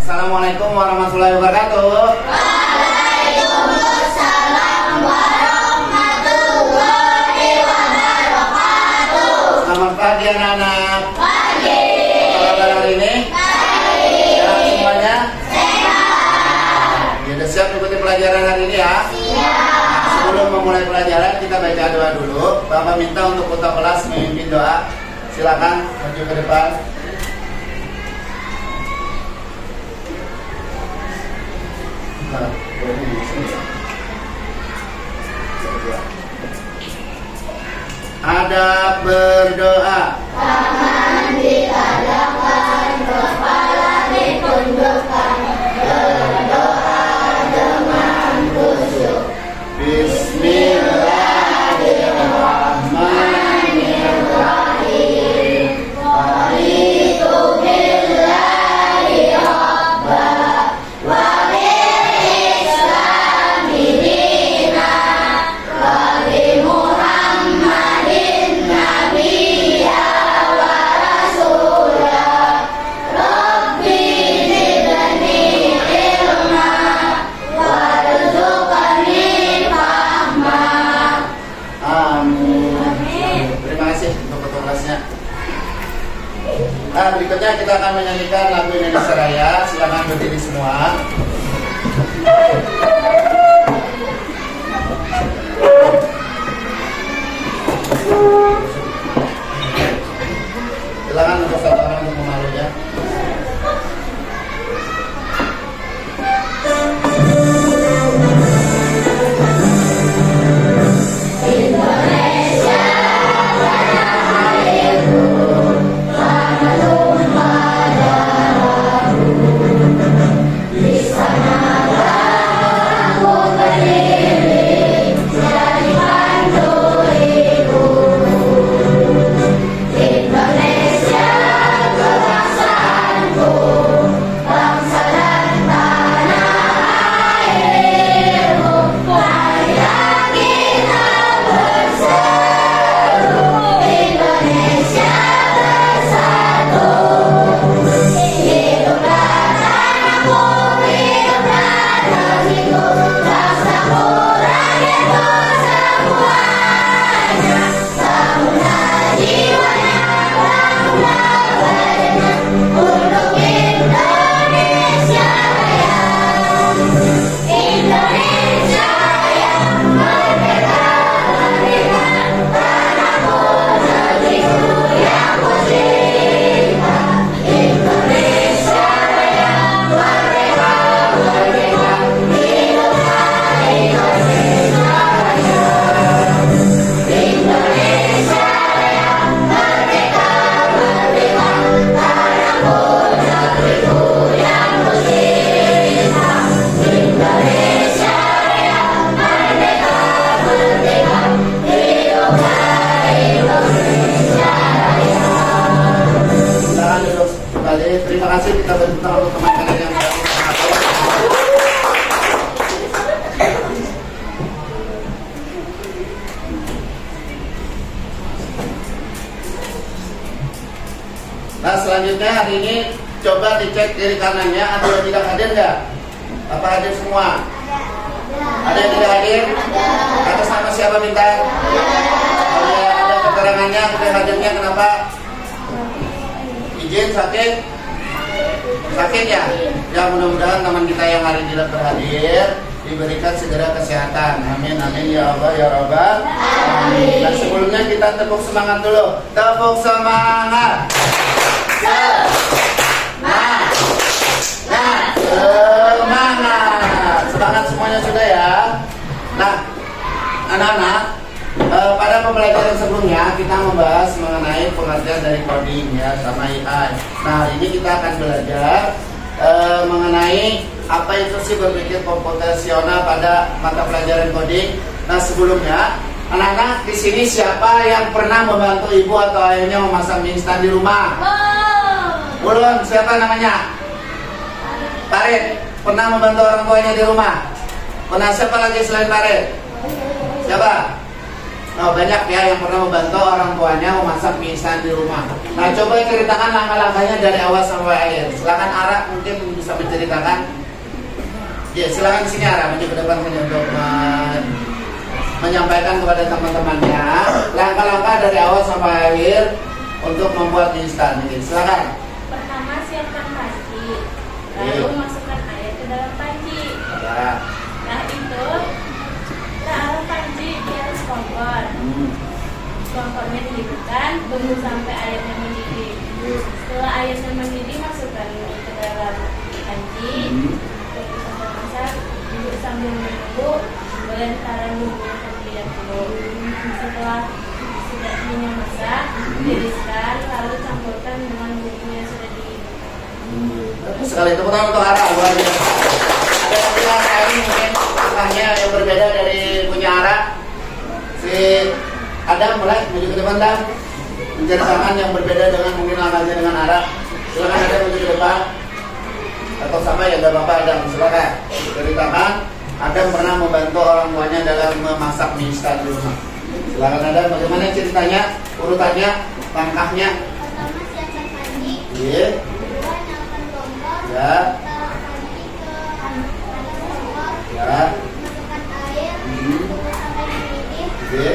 Assalamualaikum warahmatullahi wabarakatuh. Waalaikumsalam warahmatullahi wabarakatuh. Selamat pagi anak-anak. Pagi. Apa kabar hari ini? Baik. Sehat semuanya? Sehat. Sudah siap ikuti pelajaran hari ini ya? Siap. Sebelum memulai pelajaran kita baca doa dulu. Bapak minta untuk kota kelas memimpin doa. Silakan maju ke depan. Adab berdoa. Tangan diadakan, kepala ditundukkan, berdoa dengan khusyuk. Bismillahirrahmanirrahim. Raditu billahi rabba wa bil islami dina wa bi Muhammadin nabiyya wa rasula. Rabbi zidni ilma warzuqni fahma. Amin. Terima kasih untuk kelasnya. Nah, berikutnya kita akan menyanyikan lagu Indonesia Raya. Silakan berdiri semua. Silakan untuk satu orang untuk memalunya. Indonesia tanah airku, tanah tumpah darahku. Di sanalah aku berdiri, jadi panduriku. Indonesia kebangsaanku, bangsa dan tanah airmu. Marilah kita bersatu, Indonesia bersatu. Hiduplah tanahku, hiduplah negeriku, bangsaku, rakyatku semuanya. Bangunlah jiwanya, bangunlah badannya, untuk Indonesia Raya. Indonesia Raya, merdeka, merdeka, tanahku, negeriku yang ku cinta. Indonesia Raya, merdeka, merdeka, hiduplah Indonesia Raya. Indonesia Raya, merdeka, merdeka, tanahku, negeriku yang ku cinta. Indonesia Raya, merdeka, merdeka, hiduplah Indonesia Raya. Silakan duduk kembali. Terima kasih kita berdoa untuk teman-teman yang baru. Nah, selanjutnya hari ini coba dicek kiri kanannya ada yang tidak hadir nggak? Apa hadir semua? Ada yang tidak hadir? Atas nama siapa minta? Ada keterangannya tidak hadirnya kenapa? Izin sakit? Sakit ya? Ya mudah-mudahan teman kita yang hari ini tidak berhadir diberikan segera kesehatan. Amin amin ya Allah ya Rabbal alamin. Nah, sebelumnya kita tepuk semangat dulu. Tepuk semangat. Semangat. Semangat semuanya sudah ya. Nah, anak-anak, pada pembelajaran sebelumnya kita membahas mengenai pengertian dari coding ya sama AI. Nah, hari ini kita akan belajar mengenai apa itu sih berpikir komputasional pada mata pelajaran coding. Nah, sebelumnya anak-anak di sini siapa yang pernah membantu ibu atau ayahnya memasang mie instan di rumah? Belum, siapa namanya? Parit. Pernah membantu orang tuanya di rumah? Pernah siapa lagi selain Parit? Siapa? Oh, banyak ya yang pernah membantu orang tuanya memasak mie instan di rumah. Nah, coba ceritakan langkah-langkahnya dari awal sampai akhir. Silakan Ara mungkin bisa menceritakan. Ya, silakan sini Ara maju ke depan sini untuk menyampaikan kepada teman-temannya langkah-langkah dari awal sampai akhir untuk membuat mie instan ini. Silakan. Pertama, siapkan panci, lalu masukkan air ke dalam panci. Ya. Nah, itu taruh panci di atas kompor. Kompornya dihidupkan, tunggu sampai airnya mendidih. Setelah airnya mendidih, masukkan ke dalam panci. Terus masak, duduk sambil menunggu, berentaran bumbunya terlebih dahulu. Setelah sudah minyak masak, tiriskan, lalu campurkan dengan bumbu yang sudah dihidupkan. Sekali tepuk tangan untuk Ara, luar biasa. Ada satu langkah ini mungkin langkahnya yang berbeda dari punya Ara. Si Adam mulai maju ke depan, Dan menceritakan yang berbeda dengan mungkin langkahnya dengan Ara. Silakan Adam maju ke depan. Atau sama ya, gak apa-apa Adam, silakan ceritakan Adam pernah membantu orang tuanya dalam memasak mie instan di rumah. Silakan Adam, bagaimana ceritanya, urutannya, langkahnya? Pertama, siapkan panci. Iya. Kedua, nyalakan kompor. Ya. Taruh panci ke atas kompor. Ya. Masukkan air. Tunggu sampai mendidih. Iya.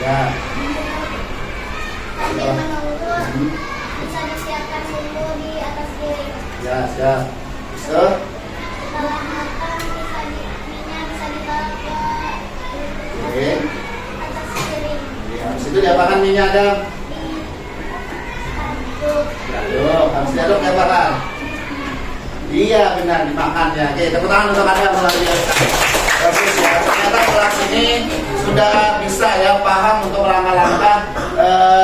Ya. Sambil menunggu, bisa disiapkan bumbu di atas piring. Ya, siap. So, Setelah matang, minyak bisa ditaruh oke. ke atas piring. Ya, habis itu diapakan minyak Adam? Diaduk. Diaduk, habis diaduk diapakan? Iya benar, dimakan ya. Oke, tepuk tangan untuk Adam. Luar biasa. Bagus ya, ternyata kelas ini sudah bisa ya paham untuk langkah-langkah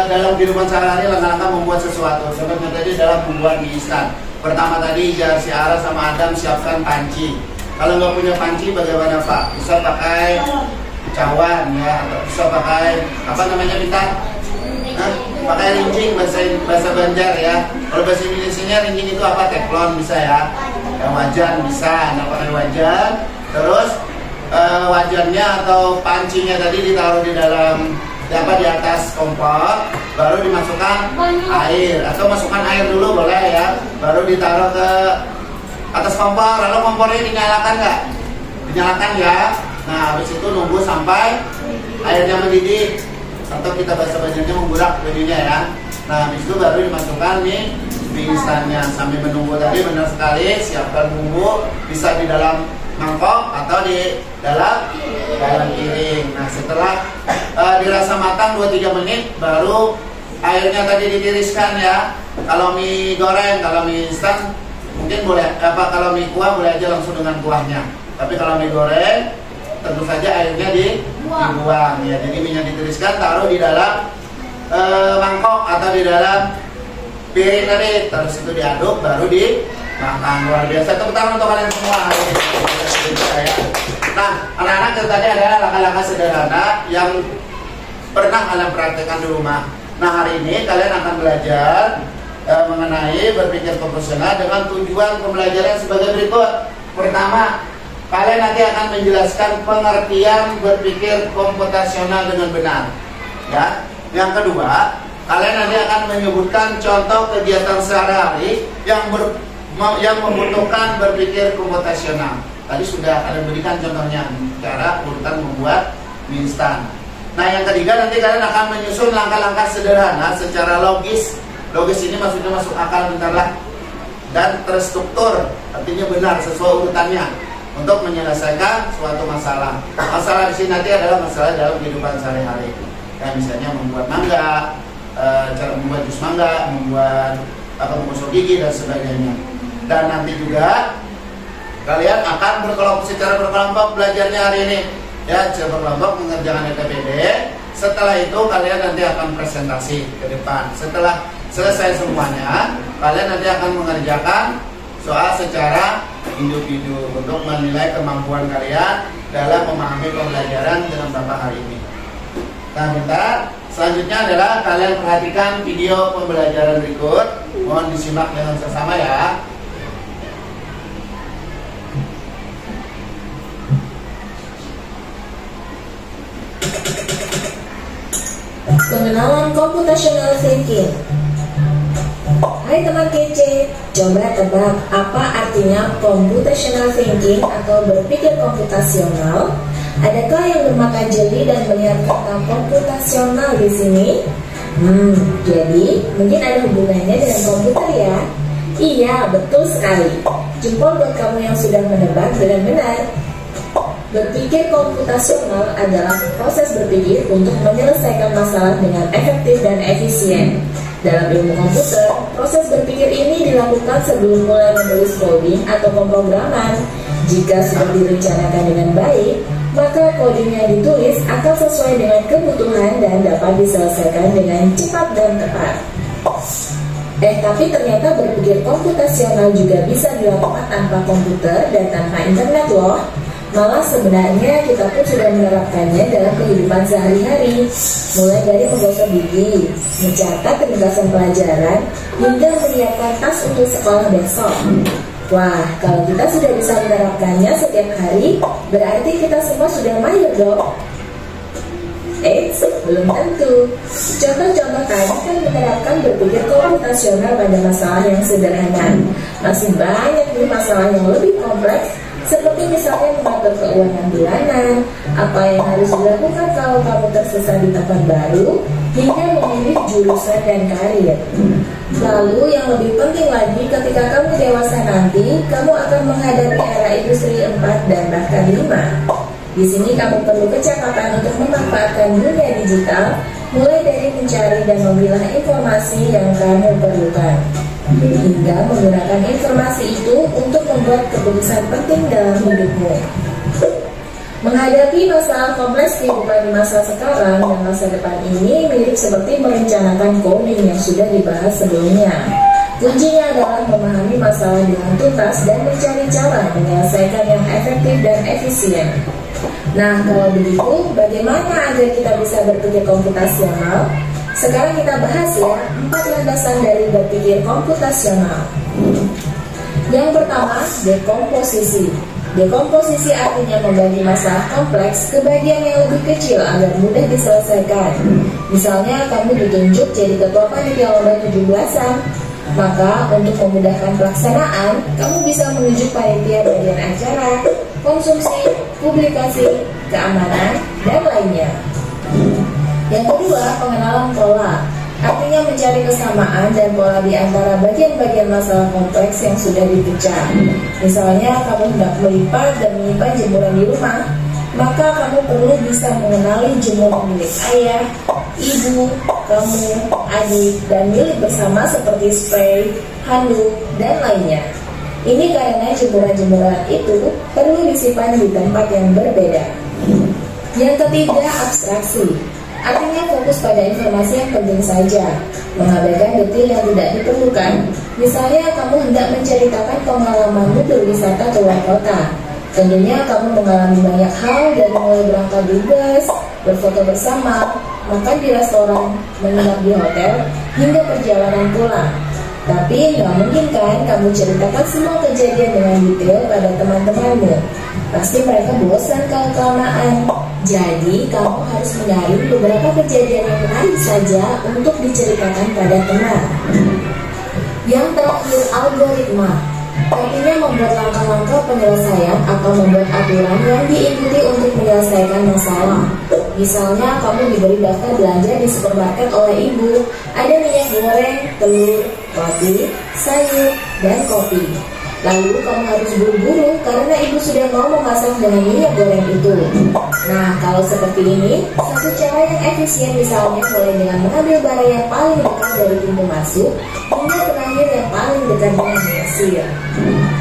dalam kehidupan sehari-hari, langkah-langkah membuat sesuatu. Contohnya tadi dalam membuat mie instan. Pertama tadi ya si Ara sama Adam siapkan panci. Kalau nggak punya panci bagaimana Pak? Bisa pakai cawan ya, atau bisa pakai apa namanya Bintang? Pakai rincing bahasa Banjar ya. Kalau bahasa Indonesia rincing itu apa? Teflon bisa ya. Wajan bisa, nah pakai wajan. Terus wajannya atau pancinya tadi ditaruh di dalam di atas kompor, baru dimasukkan air atau masukkan air dulu boleh ya, baru ditaruh ke atas kompor. Lalu kompornya dinyalakan nggak? Dinyalakan ya. Nah habis itu nunggu sampai airnya mendidih atau kita bahasa Banjarnya menggurak jadinya ya. Nah habis itu baru dimasukkan nih mie instannya. Sambil menunggu tadi benar sekali, siapkan bumbu bisa di dalam mangkok atau di dalam piring. Nah setelah dirasa matang 2-3 menit baru airnya tadi ditiriskan ya. Kalau mie goreng, kalau mie instan mungkin boleh kalau mie kuah boleh aja langsung dengan kuahnya. Tapi kalau mie goreng tentu saja airnya dibuang ya. Jadi minyak ditiriskan, taruh di dalam mangkok atau di dalam piring tadi, terus itu diaduk baru dimakan. Luar biasa, tepuk tangan untuk kalian semua. Nah, anak-anak itu tadi adalah langkah-langkah sederhana yang pernah kalian praktekkan di rumah. Nah, hari ini kalian akan belajar mengenai berpikir proporsional dengan tujuan pembelajaran sebagai berikut. Pertama, kalian nanti akan menjelaskan pengertian berpikir komputasional dengan benar. Ya. Yang kedua, kalian nanti akan menyebutkan contoh kegiatan sehari-hari yang membutuhkan berpikir komputasional. Tadi sudah kalian berikan contohnya, cara urutan membuat mie instan. Nah, yang ketiga nanti kalian akan menyusun langkah-langkah sederhana secara logis. Logis ini maksudnya masuk akal bentarlah dan terstruktur, artinya benar sesuai urutannya untuk menyelesaikan suatu masalah. Masalah di sini nanti adalah masalah dalam kehidupan sehari-hari. Kayak misalnya membuat mangga, cara membuat jus mangga, membuat menggosok gigi dan sebagainya. Dan nanti juga kalian akan secara berkelompok belajarnya hari ini. Ya, secara berkelompok mengerjakan LKPD. Setelah itu kalian nanti akan presentasi ke depan. Setelah selesai semuanya, kalian nanti akan mengerjakan soal secara individu untuk menilai kemampuan kalian dalam memahami pembelajaran dalam beberapa hari ini. Nah, bentar. Selanjutnya adalah kalian perhatikan video pembelajaran berikut. Mohon disimak dengan seksama ya. Pengenalan computational thinking. Hai teman kece, coba tebak apa artinya computational thinking atau berpikir komputasional? Adakah yang bermata jeli dan melihat kata komputasional di sini? Jadi mungkin ada hubungannya dengan komputer ya? Iya, betul sekali. Jempol buat kamu yang sudah menebak dengan benar. Berpikir komputasional adalah proses berpikir untuk menyelesaikan masalah dengan efektif dan efisien. Dalam ilmu komputer, proses berpikir ini dilakukan sebelum mulai menulis coding atau pemrograman. Jika sudah direncanakan dengan baik, maka coding yang ditulis akan sesuai dengan kebutuhan dan dapat diselesaikan dengan cepat dan tepat. Tapi ternyata berpikir komputasional juga bisa dilakukan tanpa komputer dan tanpa internet loh. Malah sebenarnya kita pun sudah menerapkannya dalam kehidupan sehari-hari, mulai dari menggosok gigi, mencatat ringkasan pelajaran, hingga menyiapkan tas untuk sekolah besok. Wah, kalau kita sudah bisa menerapkannya setiap hari, berarti kita semua sudah mahir dong. Belum tentu. Contoh-contoh tadi kan menerapkan berpikir komputasional pada masalah yang sederhana. Masih banyak nih masalah yang lebih kompleks, seperti misalnya mengatur keuangan bulanan, apa yang harus dilakukan kalau kamu tersesat di tempat baru, hingga memilih jurusan dan karir. Lalu yang lebih penting lagi, ketika kamu dewasa nanti, kamu akan menghadapi era industri 4 dan bahkan 5. Di sini kamu perlu kecakapan untuk memanfaatkan dunia digital, mulai dari mencari dan memilah informasi yang kamu perlukan, hingga menggunakan informasi itu untuk membuat keputusan penting dalam hidupmu. Menghadapi masalah kompleks kehidupan di masa sekarang dan masa depan ini mirip seperti merencanakan coding yang sudah dibahas sebelumnya. Kuncinya adalah memahami masalah dengan tuntas dan mencari cara menyelesaikan yang efektif dan efisien. Nah, kalau begitu, bagaimana agar kita bisa berpikir komputasional? Sekarang kita bahas ya, 4 landasan dari berpikir komputasional. Yang pertama, dekomposisi. Dekomposisi artinya membagi masalah kompleks ke bagian yang lebih kecil agar mudah diselesaikan. Misalnya, kamu ditunjuk jadi ketua panitia lomba 17-an. Maka, untuk memudahkan pelaksanaan, kamu bisa menunjuk panitia bagian acara, konsumsi, publikasi, keamanan, dan lainnya. Yang kedua, pengenalan pola. Artinya mencari kesamaan dan pola di antara bagian-bagian masalah kompleks yang sudah dipecah. Misalnya, kamu hendak melipat dan menyimpan jemuran di rumah, maka kamu perlu bisa mengenali jemuran milik ayah, ibu, kamu, adik, dan milik bersama seperti spray, handuk, dan lainnya. Ini karena jemuran-jemuran itu perlu disimpan di tempat yang berbeda. Yang ketiga, abstraksi. Artinya fokus pada informasi yang penting saja, mengabaikan detail yang tidak diperlukan. Misalnya, kamu hendak menceritakan pengalamanmu berwisata ke luar kota. Tentunya kamu mengalami banyak hal, dari mulai berangkat di bus, berfoto bersama, makan di restoran, menginap di hotel, hingga perjalanan pulang. Tapi nggak mungkin kan kamu ceritakan semua kejadian dengan detail pada teman-temanmu. Pasti mereka bosan kalau kelamaan. Jadi kamu harus menyaring beberapa kejadian yang menarik saja untuk diceritakan pada teman. Yang terakhir, algoritma. Artinya membuat langkah-langkah penyelesaian atau membuat aturan yang diikuti untuk menyelesaikan masalah. Misalnya, kamu diberi daftar belanja di supermarket oleh ibu. Ada minyak goreng, telur, roti, sayur, dan kopi. Lalu kamu harus buru-buru karena ibu sudah mau memasak dengan minyak goreng itu. Nah, kalau seperti ini, satu cara yang efisien misalnya mulai dengan mengambil barang yang paling dekat dari pintu masuk hingga terakhir yang paling dekat dengan kasir.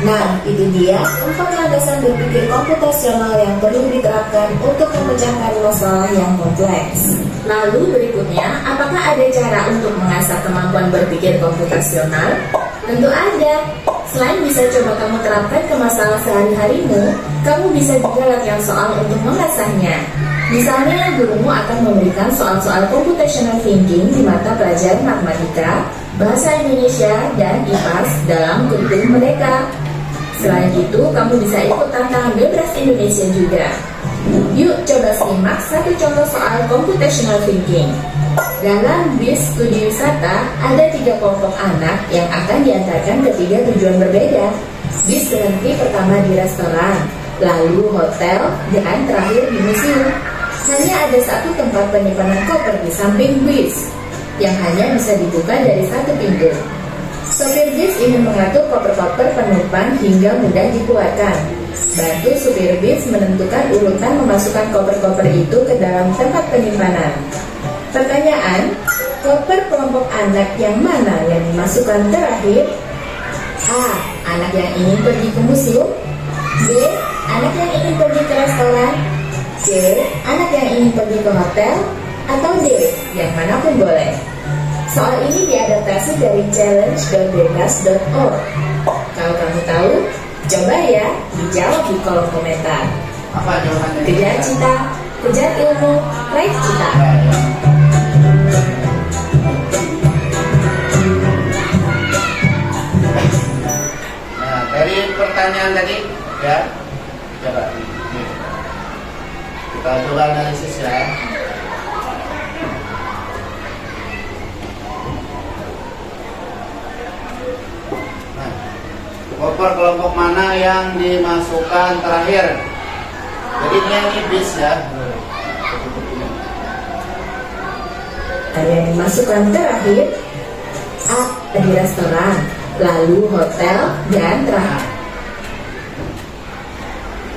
Nah, itu dia 4 landasan berpikir komputasional yang perlu diterapkan untuk memecahkan masalah yang kompleks. Lalu berikutnya, apakah ada cara untuk mengasah kemampuan berpikir komputasional? Tentu ada. Selain bisa coba kamu terapkan ke masalah sehari-harimu, kamu bisa juga latihan soal untuk mengasahnya. Misalnya, gurumu akan memberikan soal-soal computational thinking di mata pelajaran matematika, bahasa Indonesia, dan IPAS dalam kurikulum mereka. Selain itu, kamu bisa ikut tantangan Bebras Indonesia juga. Yuk coba simak satu contoh soal computational thinking. Dalam bis studi wisata, ada 3 kelompok anak yang akan diantarkan ke 3 tujuan berbeda. Bis berhenti pertama di restoran, lalu hotel, dan terakhir di museum. Hanya ada satu tempat penyimpanan koper di samping bis, yang hanya bisa dibuka dari satu pintu. Sopir bis ingin mengatur koper-koper penumpang hingga mudah dikeluarkan. Bantu supir bis menentukan urutan memasukkan koper-koper itu ke dalam tempat penyimpanan. Pertanyaan, koper kelompok anak yang mana yang dimasukkan terakhir? A. Anak yang ingin pergi ke museum. B. Anak yang ingin pergi ke restoran. C. Anak yang ingin pergi ke hotel. Atau D. Yang manapun boleh. Soal ini diadaptasi dari challenge.bebas.org. Kalau kamu tahu, coba ya dijawab di kolom komentar. Apa jawabannya? Kejar cita, kejar ilmu, raih cita. Nah, dari pertanyaan tadi ya, coba nih. Kita coba analisis ya. Nah, koper kelompok mana yang dimasukkan terakhir? Jadi ini yang bis ya. Yang dimasukkan terakhir A. Di restoran, lalu hotel, dan terakhir.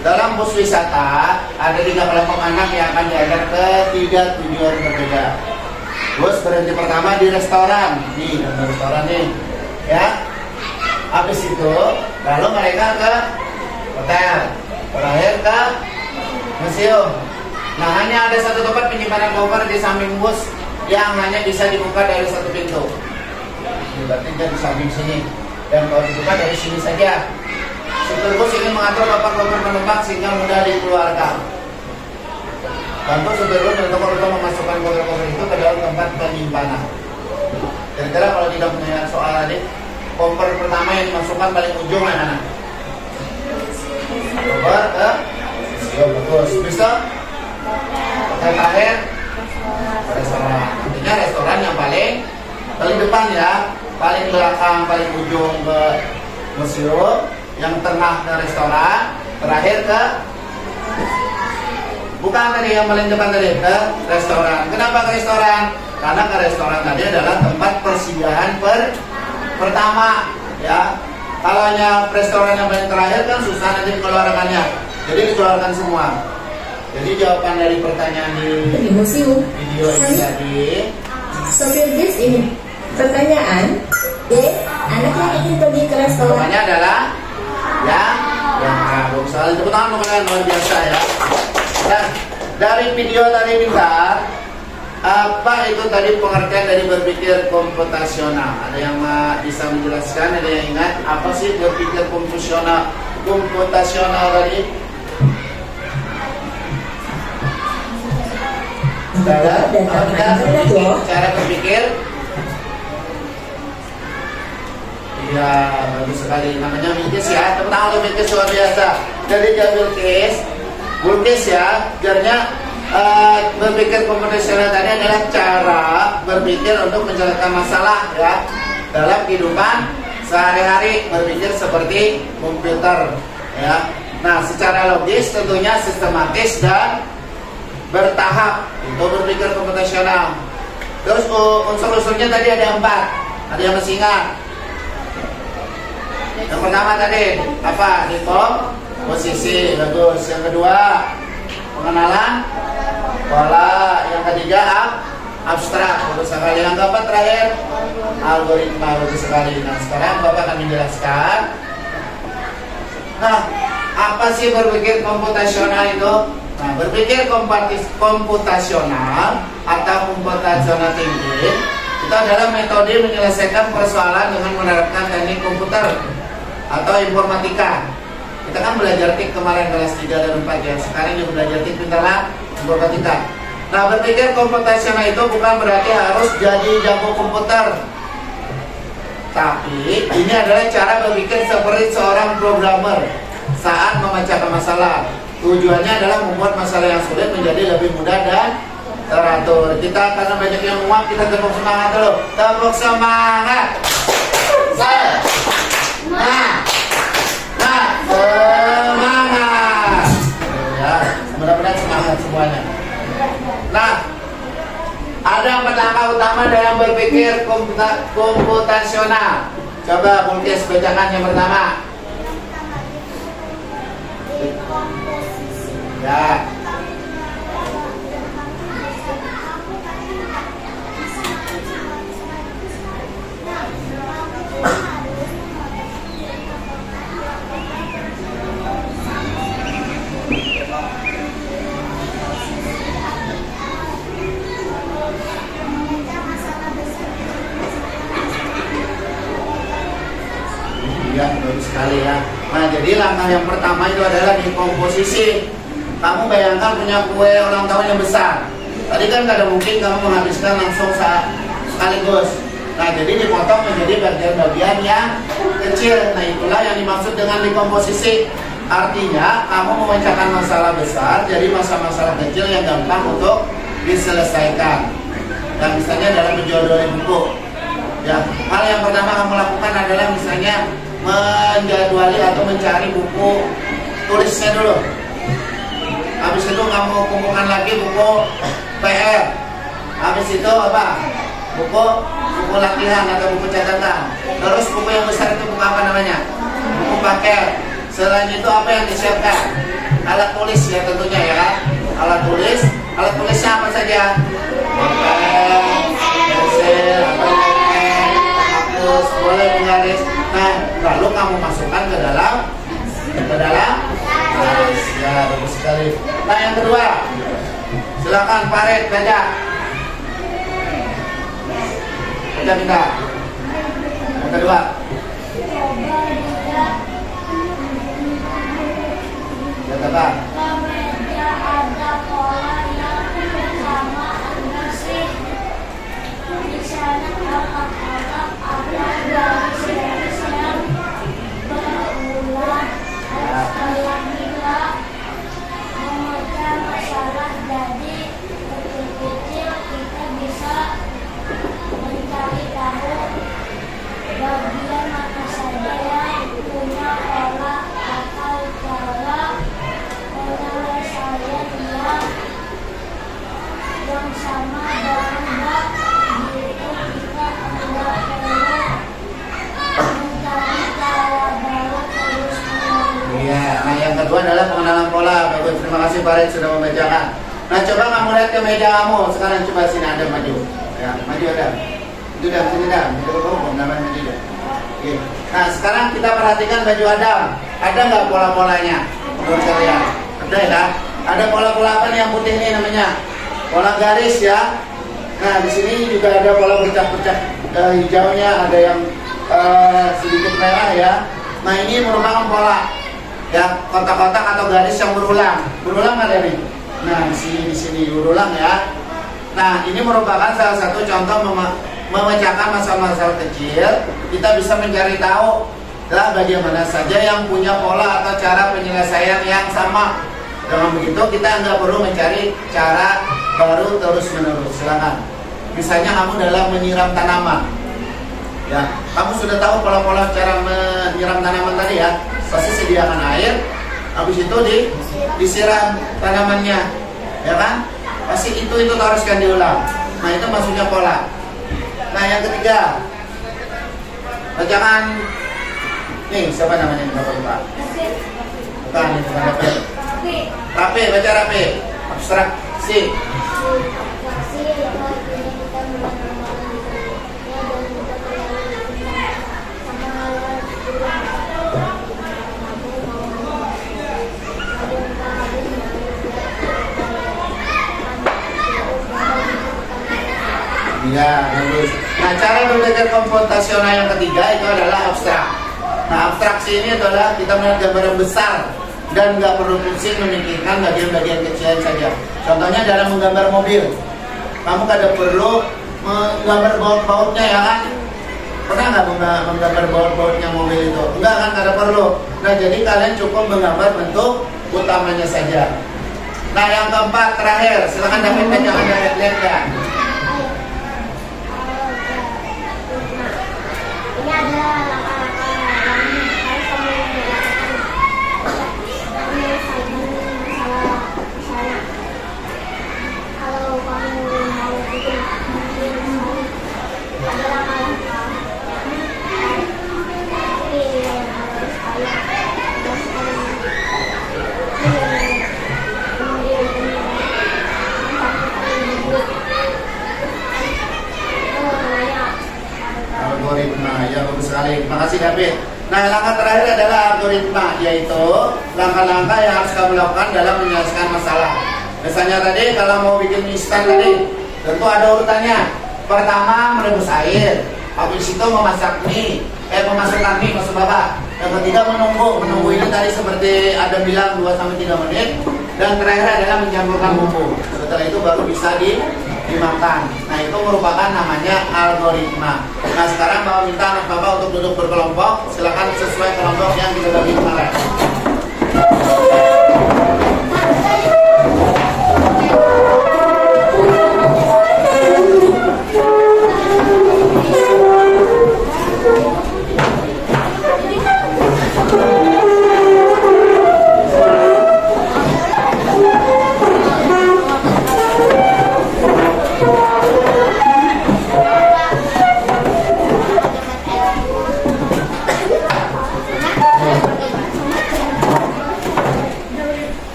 Dalam bus wisata ada 3 kelompok anak yang akan diantar ke 3 tujuan berbeda. Bus berhenti pertama di restoran, nih ada restoran nih, ya. Habis itu lalu mereka ke hotel, terakhir ke museum. Nah, hanya ada satu tempat penyimpanan koper di samping bus yang hanya bisa dibuka dari satu pintu. Berarti di samping sini, dan kalau dibuka dari sini saja. Supir bus ingin mengatur koper-koper penumpang sehingga mudah dikeluarkan. Bantu supir bus untuk memasukkan koper-koper itu ke dalam tempat penyimpanan. Kira-kira kalau tidak punya soal tadi, koper pertama yang dimasukkan paling ujung yang mana? Koper ke bagus. Bisa? Hotel terakhir? Restoran. Artinya restoran yang paling depan ya, paling belakang, paling ujung ke museum, yang tengah ke restoran, terakhir ke bukan tadi yang paling depan tadi ke restoran. Kenapa ke restoran? Karena ke restoran tadi adalah tempat persinggahan pertama ya. Kalau hanya restoran yang paling terakhir kan susah nanti dikeluarkannya. Jadi dikeluarkan semua. Jadi jawaban dari pertanyaan di museum video ini tadi, sopir bis ini. Pertanyaan B. Anak yang ingin pergi ke restoran. jawabannya adalah yang bagus. Soal tepuk tangan lumayan luar biasa ya. Dan dari video tadi pintar, apa itu tadi pengertian dari berpikir komputasional? Ada yang bisa menjelaskan? Ada yang ingat apa sih berpikir komputasional tadi? Cara berpikir. Ya, bagus sekali. Namanya Wilkes ya. Tepuk tangan untuk Wilkes luar biasa. Jadi dia Wilkes ya. Jarnya berpikir komputasional tadi adalah cara berpikir untuk menyelesaikan masalah ya dalam kehidupan sehari-hari, berpikir seperti komputer ya. Nah, secara logis tentunya sistematis dan bertahap itu berpikir komputasional. Terus unsur-unsurnya tadi ada 4. Ada yang masih ingat? Yang pertama tadi apa? Posisi, bagus. Yang kedua pengenalan pola. Yang ketiga abstrak, bagus sekali. Yang keempat terakhir algoritma, bagus sekali. Nah, sekarang Bapak akan menjelaskan. Nah, apa sih berpikir komputasional itu? Nah, berpikir komputasional atau computational thinking itu adalah metode menyelesaikan persoalan dengan menerapkan teknik komputer atau informatika. Kita kan belajar TIK kemarin kelas 3 dan 4 ya. Sekarang juga belajar TIK pintarlah informatika. Nah, berpikir komputasional itu bukan berarti harus jadi jago komputer. Tapi ini adalah cara berpikir seperti seorang programmer saat memecahkan masalah. Tujuannya adalah membuat masalah yang sulit menjadi lebih mudah dan teratur. Kita karena banyak yang muak, kita tepuk semangat dulu. Tepuk semangat. Semangat. Ya, mudah-mudahan semangat semuanya. Nah, ada 4 langkah utama dalam berpikir komputasional. Coba Bulkis bacakan yang pertama. Ya. Ya, bagus sekali ya. Nah, jadi langkah yang pertama itu adalah di komposisi. Kamu bayangkan punya kue ulang tahun yang besar. Tadi kan gak ada mungkin kamu menghabiskan langsung sekaligus. Nah, jadi dipotong menjadi bagian-bagian yang kecil. Nah, itulah yang dimaksud dengan dikomposisi. Artinya, kamu memecahkan masalah besar jadi masalah-masalah kecil yang gampang untuk diselesaikan. Dan misalnya dalam menjodohi buku. Ya, hal yang pertama kamu lakukan adalah misalnya menjadwali atau mencari buku tulisnya dulu. Habis itu kamu kumpulkan lagi buku PR. Habis itu apa? Buku latihan atau buku catatan. Terus buku yang besar itu buku apa namanya? Buku paket. Selain itu apa yang disiapkan? Alat tulis ya tentunya ya kan? Alat tulisnya apa saja? Pulpen, pensil, atau hapus, boleh menggaris. Nah, lalu kamu masukkan ke dalam ya, bagus sekali. Nah, yang kedua, silakan Farid baca. Minta. Yang kedua. Yang kedua. Ada pola yang sama sih. Di sana kotak-kotak ada garis-garis yang berulang. Setelah kita memecah masalah jadi kecil-kecil, kita bisa mencari tahu bagian mana saja yang punya pola atau cara penyelesaian yang sama dan enggak gitu kita enggak perlu mencari cara baru terus menerus. Iya, nah yang kedua adalah pengenalan pola. Bagus, terima kasih Farid sudah membacakan. Nah, coba kamu lihat ke meja kamu. Sekarang coba sini ada maju. Ya, maju ada. Itu dah, sini dah. Itu kamu namanya maju dah. Oke. Nah, sekarang kita perhatikan baju Adam. Ada nggak pola-polanya? Menurut kalian? Ada ya? Ada pola-pola apa nih yang putih ini namanya? Pola garis ya. Nah, di sini juga ada pola bercak-bercak hijaunya, ada yang sedikit merah ya. Nah, ini merupakan pola ya, kotak-kotak atau garis yang berulang. Berulang ada nih. Nah, di sini berulang ya. Nah, ini merupakan salah satu contoh memecahkan masalah-masalah kecil. Kita bisa mencari tahu lah bagaimana saja yang punya pola atau cara penyelesaian yang sama. Dengan begitu kita nggak perlu mencari cara baru terus-menerus. Silakan. Misalnya kamu dalam menyiram tanaman. Ya, kamu sudah tahu pola-pola cara menyiram tanaman tadi ya. Pasti sediakan air, habis itu disiram tanamannya, ya kan? Pasti itu haruskan diulang. Nah, itu maksudnya pola. Nah, yang ketiga, bacakan. Nih, siapa namanya Bapak lupa? Bukan, ini bukan David. Rapi, baca Rapi. Abstraksi. Ya, bagus. Nah, cara berpikir komputasional yang ketiga itu adalah abstrak. Nah, abstraksi ini adalah kita melihat gambaran besar dan nggak perlu pusing memikirkan bagian-bagian kecil saja. Contohnya dalam menggambar mobil, kamu kada perlu menggambar baut-bautnya ya kan? Pernah nggak menggambar baut-bautnya mobil itu? Enggak kan, karena perlu. Nah, jadi kalian cukup menggambar bentuk utamanya saja. Nah, yang keempat terakhir, silakan David, jangan lihat ya. Ini adalah langkah-langkah yang harus kamu lakukan. Misalnya, kalau kamu mau bikin ada langkah-langkah yang harus kalian algoritma, ya bagus sekali. Terima kasih David. Nah, langkah terakhir adalah algoritma, yaitu langkah-langkah yang harus kamu lakukan dalam menyelesaikan masalah. Misalnya tadi kalau mau bikin mie instan tadi, tentu ada urutannya. Pertama merebus air, habis itu memasak mie, memasukkan mie maksud Bapak. Yang ketiga menunggu ini tadi seperti ada bilang 2-3 menit. Dan terakhir adalah mencampurkan bumbu. Setelah itu baru bisa dimakan. Nah, itu merupakan namanya algoritma. Nah, sekarang Bapak minta anak Bapak untuk duduk berkelompok. Silakan sesuai kelompok yang kita bagi kemarin.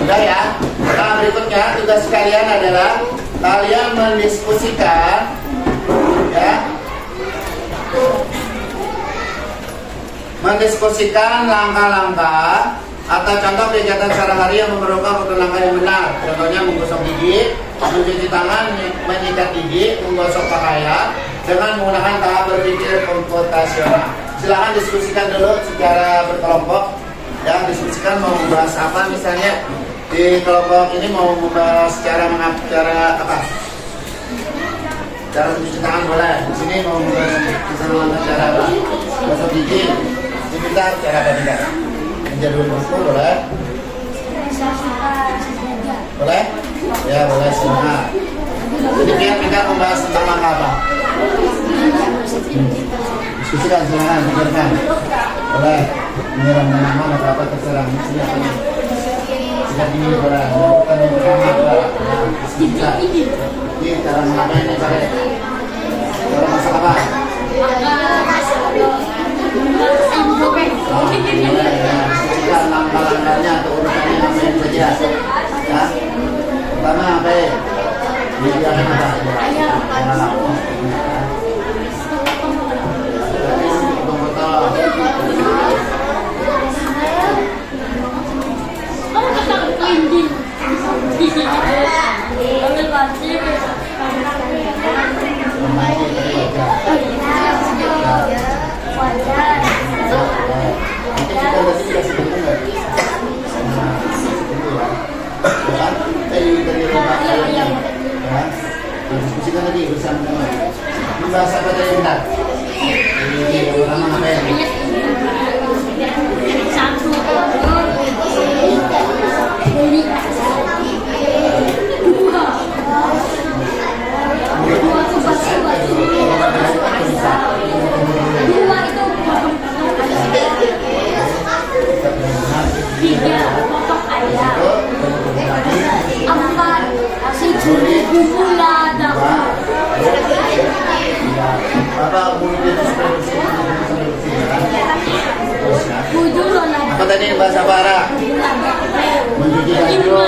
Udah ya. Nah, berikutnya tugas kalian adalah kalian mendiskusikan, ya, mendiskusikan langkah-langkah atau contoh kegiatan sehari-hari yang memerlukan langkah yang benar. Contohnya menggosok gigi, mencuci tangan, menyikat gigi, menggosok pakaian dengan menggunakan tahap berpikir komputasional. Silahkan diskusikan dulu secara berkelompok. Ya, diskusikan mau membahas apa misalnya. Di kelompok ini mau membahas cara apa? Cara mencuci tangan boleh. Di sini mau membahas cara apa? Gosok gigi. Ini kita cara apa tidak? Menjadul buku boleh? Boleh? Ya boleh semua. Jadi kita membahas tentang langkah apa? Diskusikan, silakan pikirkan. Boleh. Menyiram tanaman atau apa terserah. Sikat ini boleh. Bukan yang pertama adalah sikat. Ini cara mengapa ini pakai? Cara masak apa? Boleh ya. Sikat langkah-langkahnya atau urutannya namanya saja. Ya. Pertama apa ya? Menyediakan apa? Diskusikan lagi bersama-sama. Bahasa apa tadi benar? Ini yang pertama apa ya? Apa tadi bahasa Arab? Mencuci baju.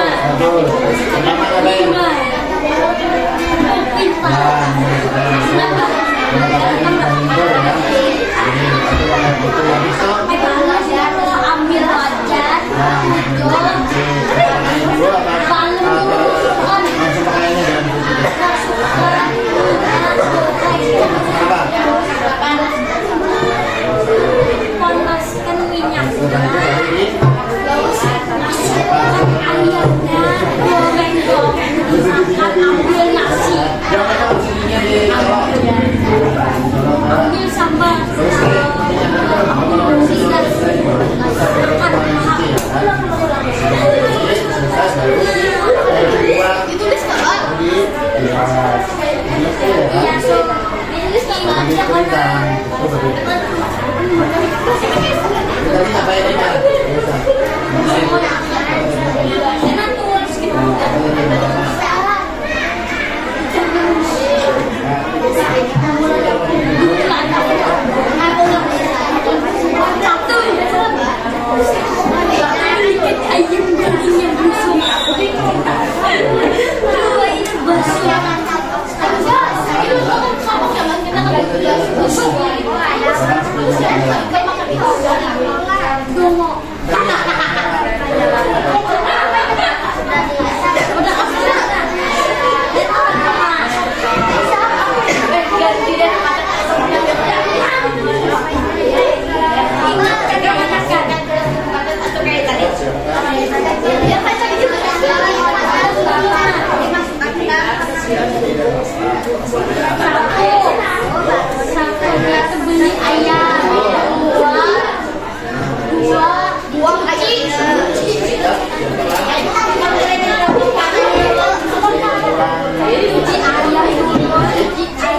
Iya, so. Ini sekarang aja kan. Tadi ngapain ini? Saya tulis gitu. Beli ayam buang kucing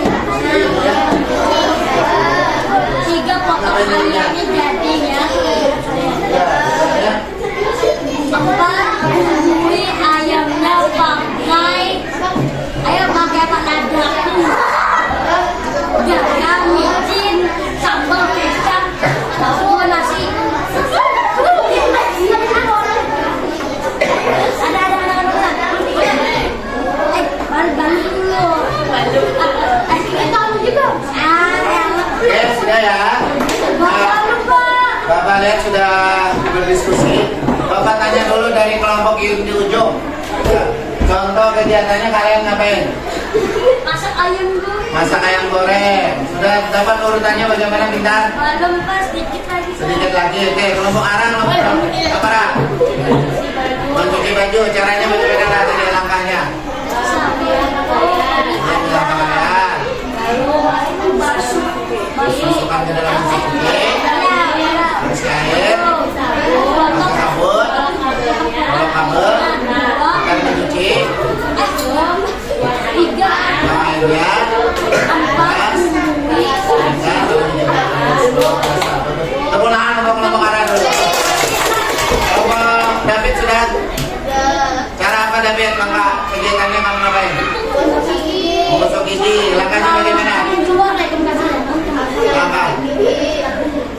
tiga potong ayamnya jadi ya. Empat bumbuin ayamnya pakai apa ladaku, garam, micin, sambal kecap, semua nasi. Balik dulu. Kamu juga. Oke, sudah ya. Bapak lihat sudah berdiskusi. Bapak tanya dulu dari kelompok di ujung. Contoh kegiatannya kalian ngapain? Masak ayam goreng. Masak ayam goreng. Sudah dapat urutannya bagaimana Bintang? Belum pas, sedikit lagi. Sedikit lagi. Oke, kelompok Ara, kelompok apa Ra? Mencuci baju. Caranya bagaimana Ra? Tadi langkahnya. Masukkan ke dalam cuci. Bersih air. Masuk sabun. Kalau kabel. Akan mencuci. Airnya. Tepuk tangan untuk kelompok Ara dulu. Kelompok David sudah? Cara apa David? Langkah kegiatannya kamu ngapain? Menggosok gigi. Langkahnya bagaimana? Langkah.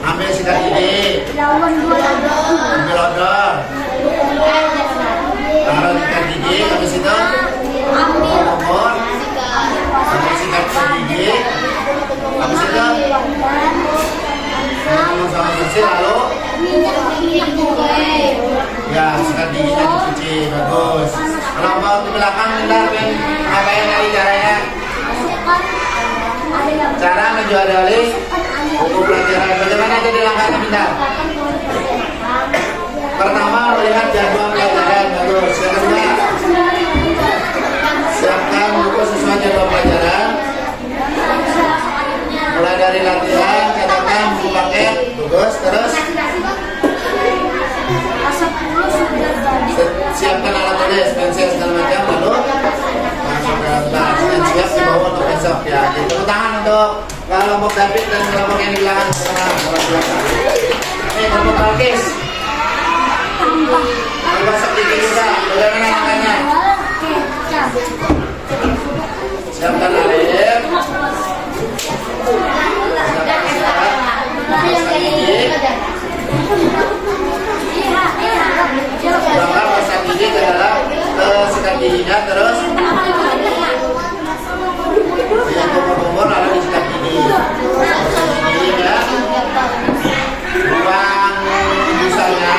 Ambil sikat gigi. Ambil odol. Taruh sikat gigi. Habis itu ambil sikat gigi. Habis itu sama-sama bersih lalu ya sikat giginya dicuci. Bagus. Kelompok di belakang bentar Ben, ngapain dari caranya? Cara menjuadali buku pelajaran. Bagaimana jadi langkahnya bentar? Pertama melihat jadwal pelajaran. Bagus. Yang kedua siapkan buku sesuai jadwal pelajaran. Mulai dari latihan, catatan, buku paket. Bagus. Terus siapkan alat tulis, pensil segala macam. Lalu masuk ke kelas dan siap dibawa untuk besok ya. Jadi tepuk tangan untuk kelompok David dan kelompok yang di belakang. Ini kelompok Balkis. Masak gigi juga. Bagaimana makannya? Siapkan air. Bakar masak gigi ke dalam sikat giginya, terus yang kumur-kumur lalu disikat gigi. Giginya buang busanya,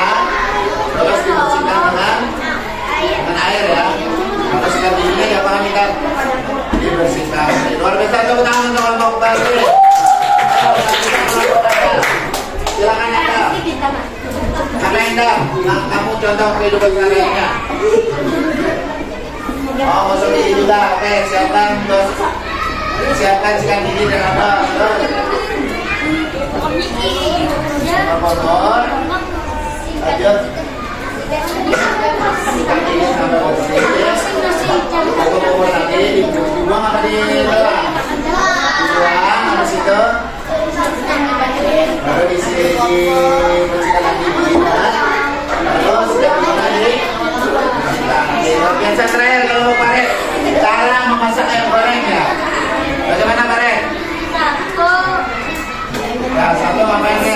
terus dibersihkan dengan air ya. Kalau sikat giginya ya paham kan? Dibersihkan. Luar biasa, tepuk tangan untuk kelompok Balkis. Silakan Anda. Apa Anda? Kamu contoh kehidupan sehari-harinya. Oh, masuk gigi juga. Oke, siapkan sikat gigi dan apa? Kotor. Lanjut. Sikat gigi sampai bersih. Berkumur tadi dibuang apa dilelang? Dibuang, habis itu baru dibersihkan lagi bijinya. Terus lagi biasa terakhir kalau Pare, cara memasak ayam goreng ya. Bagaimana Pare? Ya, satu apa ini?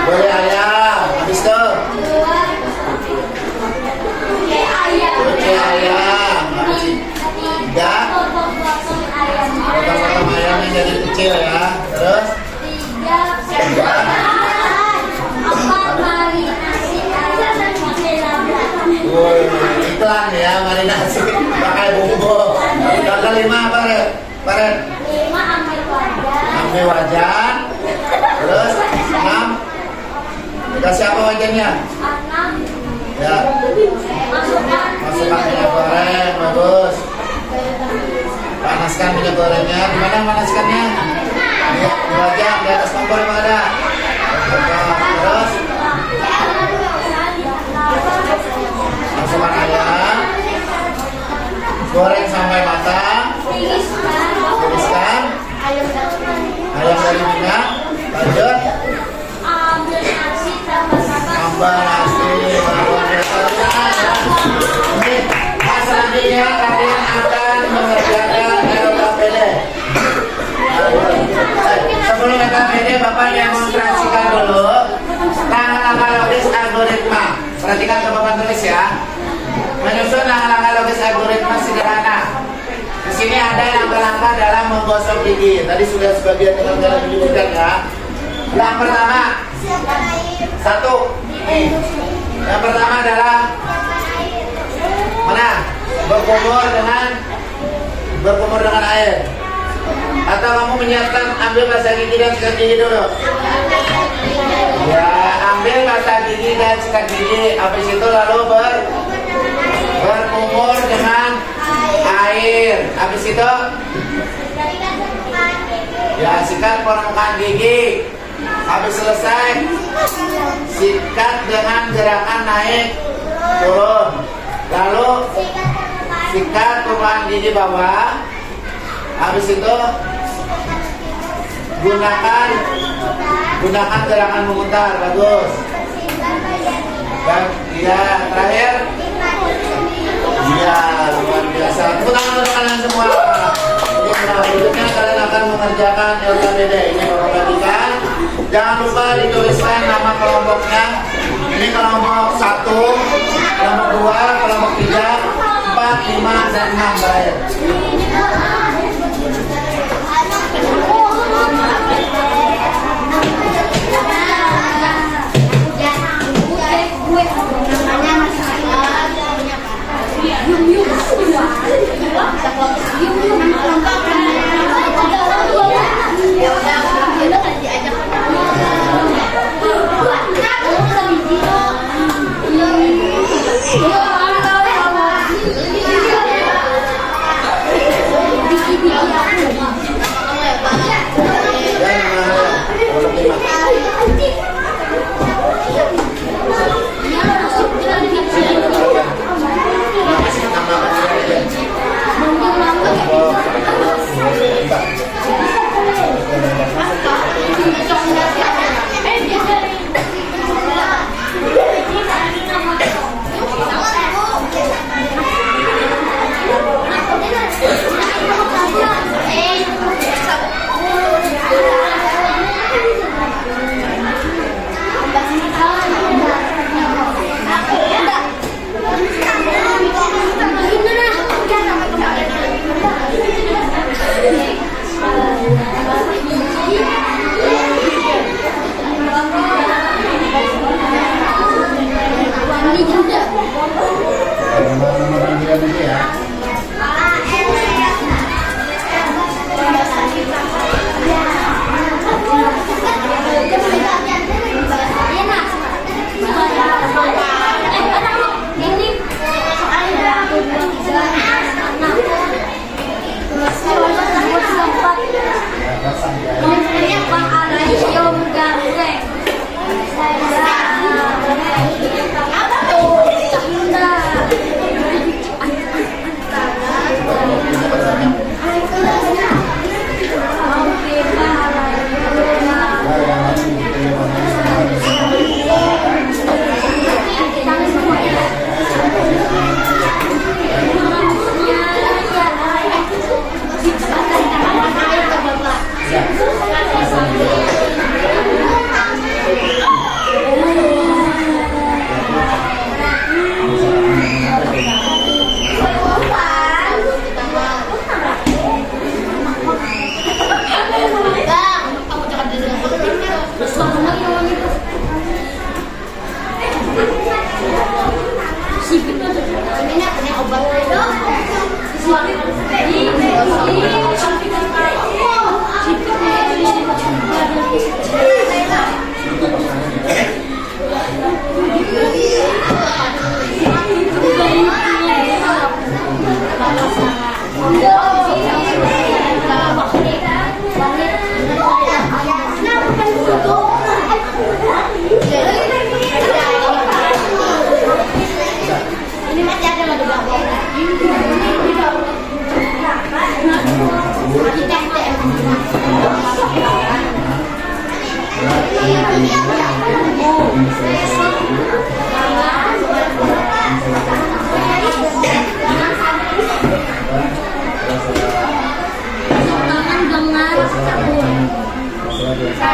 Boleh ayam. Habis itu cuci ayam. Habis tiga potong ayamnya jadi kecil ya. Terus iklan ya, marinasi pakai bumbu. Yang kelima apa Red? Pare? Ambil wajan. Terus 6 dikasih apa wajannya? Ya, masukkan minyak goreng. Bagus. Panaskan minyak gorengnya. Gimana panaskannya? Di wajan, di atas kompor yang ada. Terus masukkan ayam, goreng sampai matang. Tiriskan ayam dari minyak. Lanjut tambah nasi. Ini selanjutnya kalian akan mengerjakan LKPD. Sebelum LKPD, Bapak yang mentransisikan dulu langkah-langkah logis algoritma. Perhatikan ke Bapak tulis ya. Menyusun langkah-langkah logis algoritma sederhana. Di sini ada langkah-langkah dalam menggosok gigi. Tadi sudah sebagian teman-teman menyebutkan ya. Yang pertama, satu. Yang pertama adalah mana? Berkumur dengan air. Atau kamu menyiapkan ambil pasta gigi dan sikat gigi dulu. Ya, ambil pasta gigi dan sikat gigi. Habis itu lalu berkumur dengan air. Habis itu ya sikat permukaan gigi. Habis selesai sikat dengan gerakan naik turun. Lalu sikat permukaan gigi bawah. Habis itu gunakan gerakan memutar. Bagus. Dan ya terakhir ya luar biasa. Tepuk tangan untuk kalian semua. Nah, berikutnya kalian akan mengerjakan LKPD. Ini Bapak perhatikan. Jangan lupa dituliskan nama kelompoknya. Ini kelompok 1, kelompok 2, kelompok 3, 4, 5, dan 6 terakhir.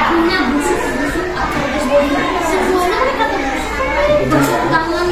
Punya busuk-busuk atau semuanya mereka busuk tangan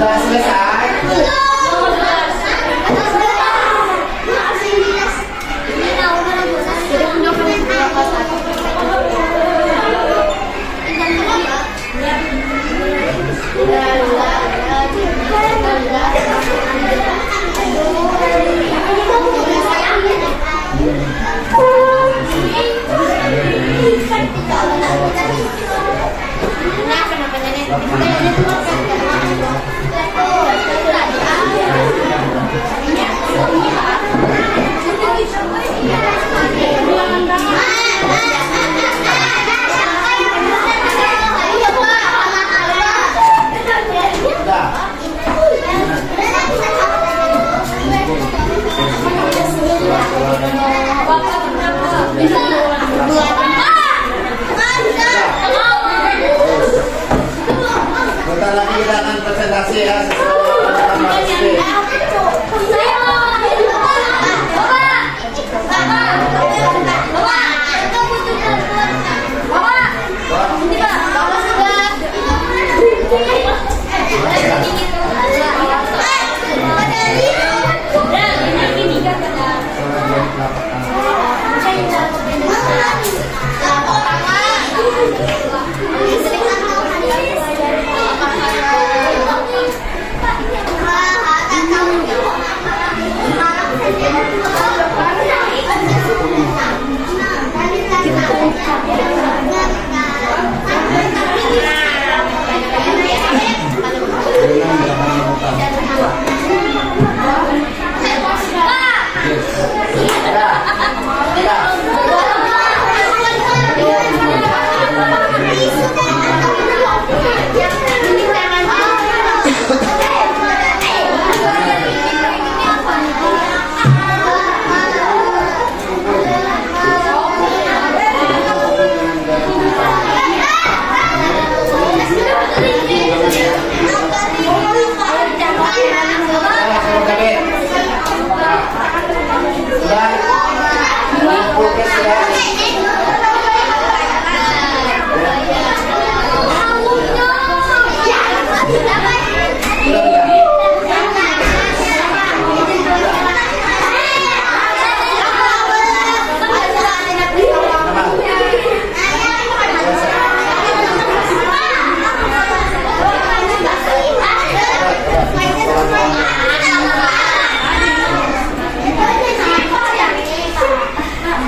Sudah selesai. Bentar lagi kita akan presentasi ya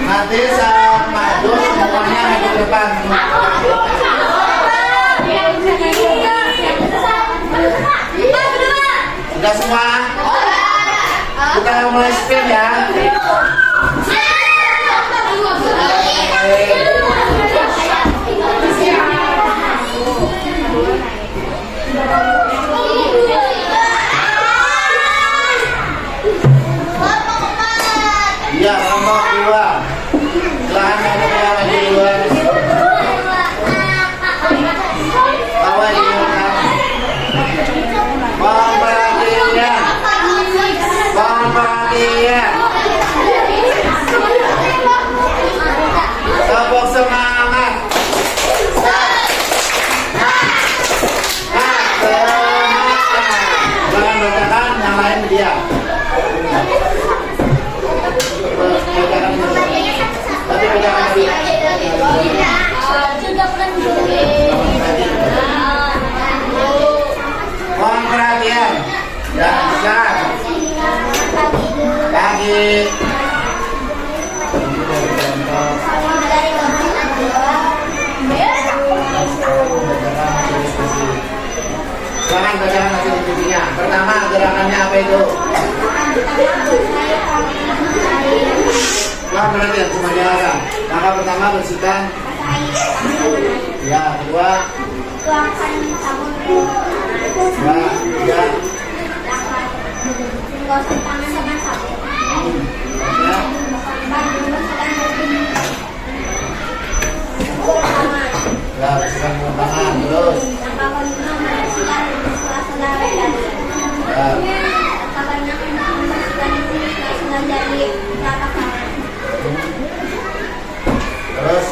nanti saat maju semuanya maju ke depan. Sudah semua? Kita mulai spin ya. Iya, kelompok 2. Silahkan kelompok yang maju duluan. Bawa diingat. Mohon perhatian. Mohon perhatian. Tepuk semangat. Jangan bedakan, yang lain dia. Tapi bedakan dia. Mohon perhatian. Jangan besar. Kaki. Jangan bacakan hasil diskusinya. Pertama, gerakannya apa itu? Mohon perhatian, cuma jelasan. Langkah pertama bersihkan. Ya, kedua. Ya. Ya, bersihkan mulut tangan terus. Terus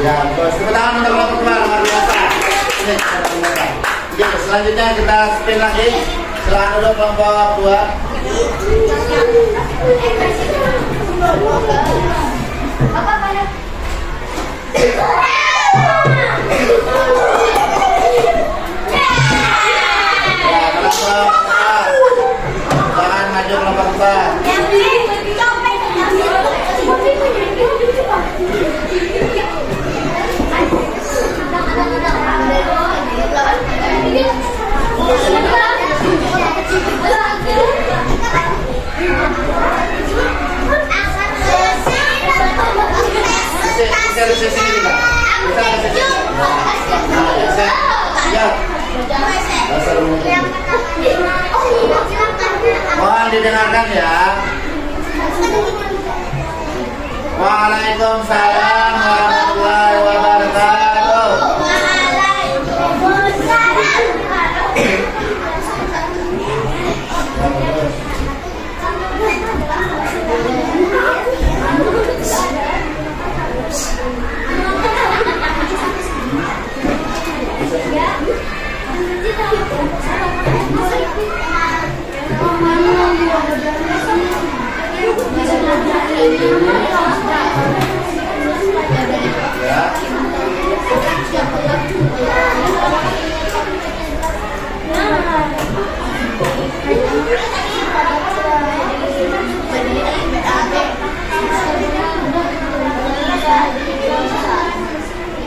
Ya, terus tepuk tangan untuk kelompok kedua luar biasa. Ini oke, selanjutnya kita spin lagi. Silakan dulu kelompok dua. Ya, kelompok empat. Silakan maju kelompok empat. Mohon didengarkan ya. Waalaikumsalam warahmatullahi wabarakatuh.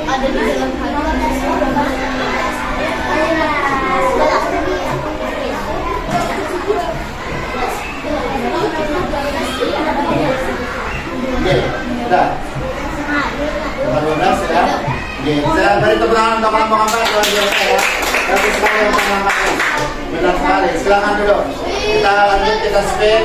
Ada di dalam Sudah. Nomor 12 ya. Oke, saya beri tepuk tangan untuk kelompok 4 luar biasa ya. Bagus sekali untuk melangkahnya. Benar sekali. Silakan duduk. Kita lanjut, kita spin.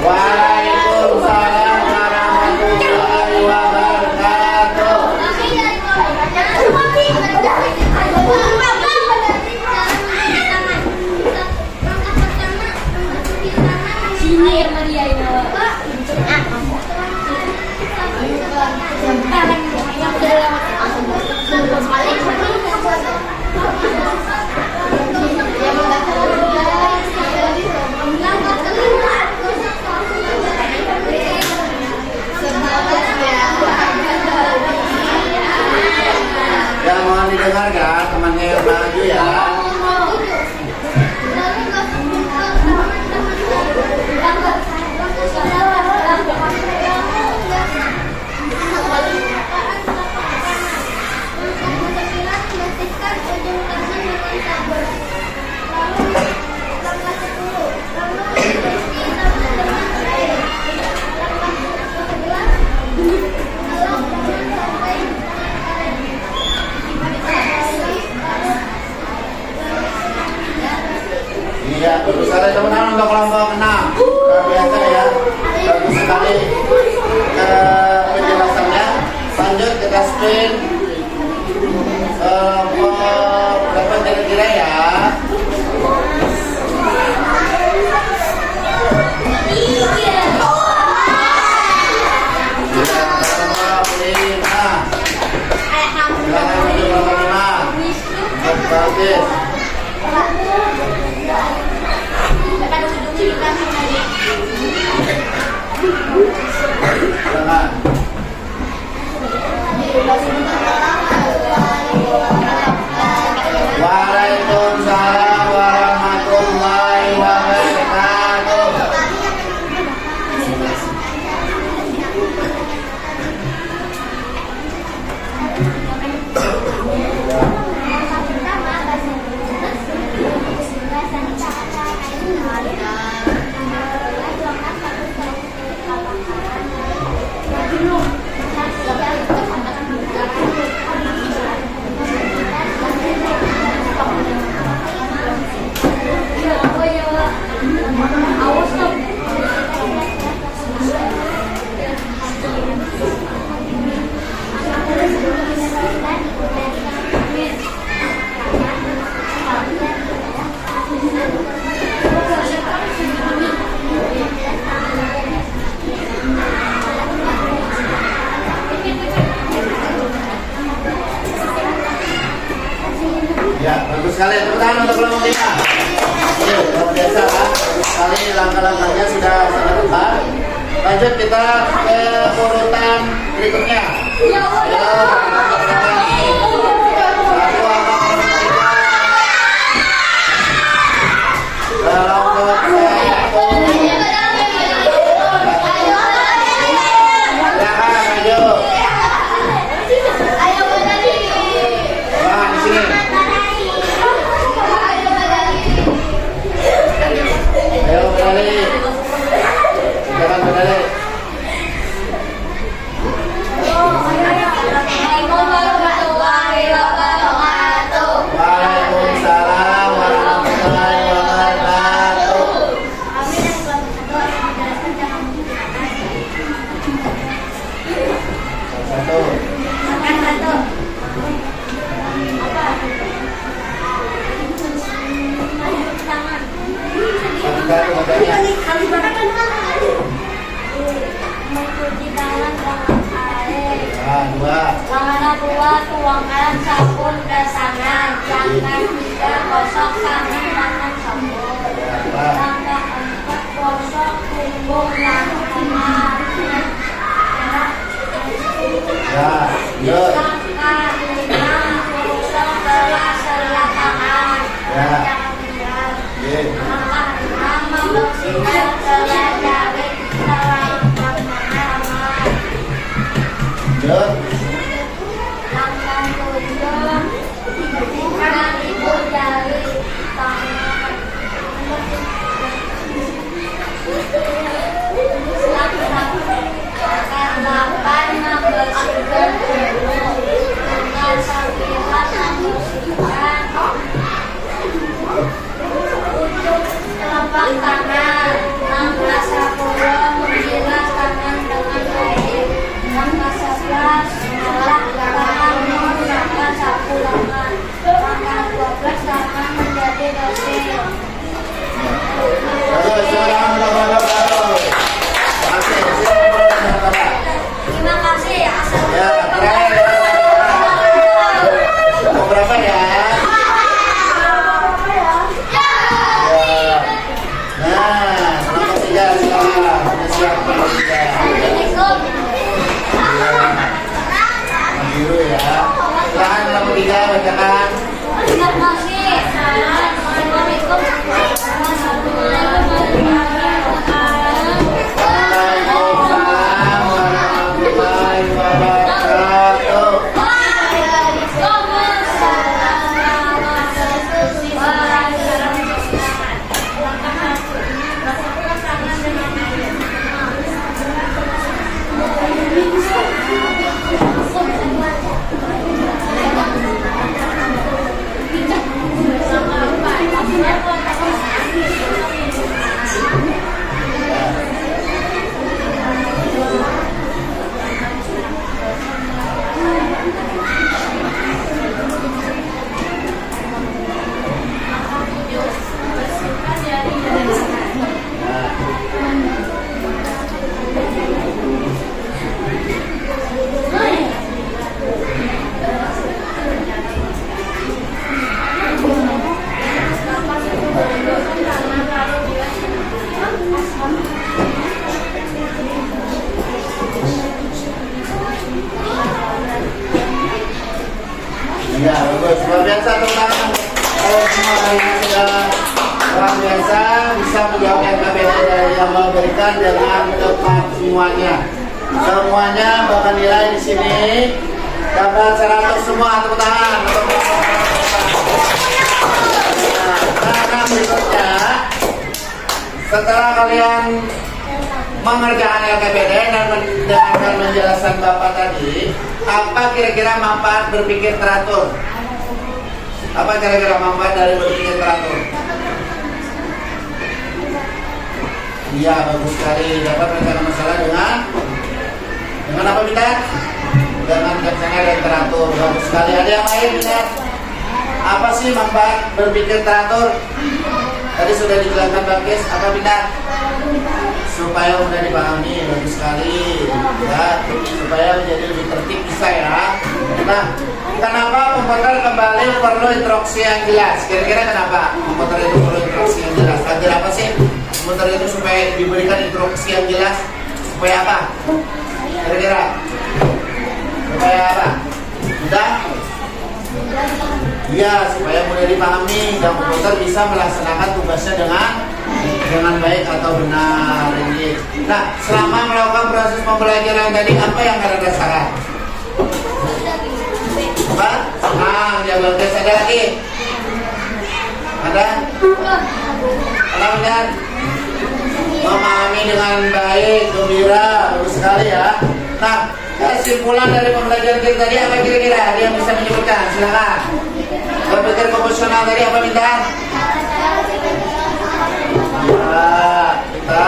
Waalaikumsalam warahmatullahi wabarakatuh. Sini Maria ini. Ya, mohon didengarkan temannya yang maju ya. Iya, bagus sekali teman-teman untuk kelompok 6. Biasa ya, bagus sekali penjelasannya. Lanjut kita spin. Berapa kira-kira ya? Bagus. Waalaikumsalam. lanjut kita ke urutan berikutnya. Ya, mencuci tangan dengan air. Dua. Tuangkan sabun ke tangan. Langkah 3, gosok tangan sabun. Langkah 4, gosok punggung dan tangan. Langkah 5, gosok sela-sela tangan. Langkah 6, membersihkan sela jari setelah tangan. Langkah 7, bersihkan ibu jari tangan. Langkah 8, membersihkan tubuh. Langkah 9, membersihkan ujung telapak tangan. Langkah 10, membilas tangan dengan air. Langkah 11, menolak tangan menggunakan sapu tangan. Langkah 12, tangan menjadi bersih. Terima kasih. Berapa ya? Biru ya. Silahkan nomor 3 bacakan. Terima kasih. Assalamualaikum warahmatullahi wabarakatuh. Ya, bagus. Luar biasa tentang semua yang sudah luar biasa bisa menjawab LKPD yang memberikan dengan tepat semuanya. Semuanya bahkan nilai di sini dapat 100 semua. Tepuk tangan. Nah, berikutnya setelah kalian mengerjakan LKPD dan mendengarkan penjelasan Bapak tadi, apa kira-kira manfaat berpikir teratur? Apa kira-kira manfaat dari berpikir teratur? Iya, bagus sekali. Dapat menyelesaikan masalah dengan apa Bintang? Dengan bijaksana dan teratur. Bagus sekali. Ada yang lain Bintang? Apa sih manfaat berpikir teratur? Tadi sudah dijelaskan Bang Kes. Apa Bintang? Supaya mudah dipahami. Bagus sekali ya, supaya menjadi lebih tertib bisa ya. Nah, kenapa komputer kembali perlu instruksi yang jelas? Kira-kira kenapa komputer itu perlu instruksi yang jelas? Agar apa sih komputer itu supaya diberikan instruksi yang jelas? Supaya apa? Kira-kira? Supaya apa? Mudah? Iya, supaya mudah dipahami dan komputer bisa melaksanakan tugasnya dengan baik atau benar. Ini. Nah, selama melakukan proses pembelajaran tadi, apa yang kalian rasakan? Apa? Senang, jaga tes. Ada lagi? Ada? Ada benar? Memahami dengan baik, gembira, bagus sekali ya. Nah, kesimpulan dari pembelajaran kita tadi apa kira-kira? Ada yang bisa menyebutkan? Silakan. Berpikir proporsional tadi apa minta? Kita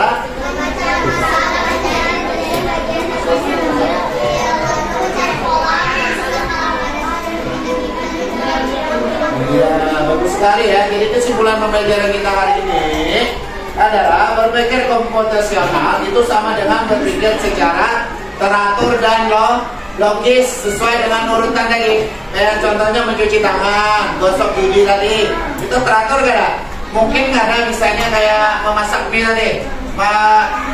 ya, bagus sekali ya. Jadi kesimpulan pembelajaran kita hari ini adalah berpikir komputasional itu sama dengan berpikir secara teratur dan logis sesuai dengan urutan tadi. Contohnya mencuci tangan, gosok gigi tadi, itu teratur gak ada? Mungkin nggak ada misalnya kayak memasak mie tadi,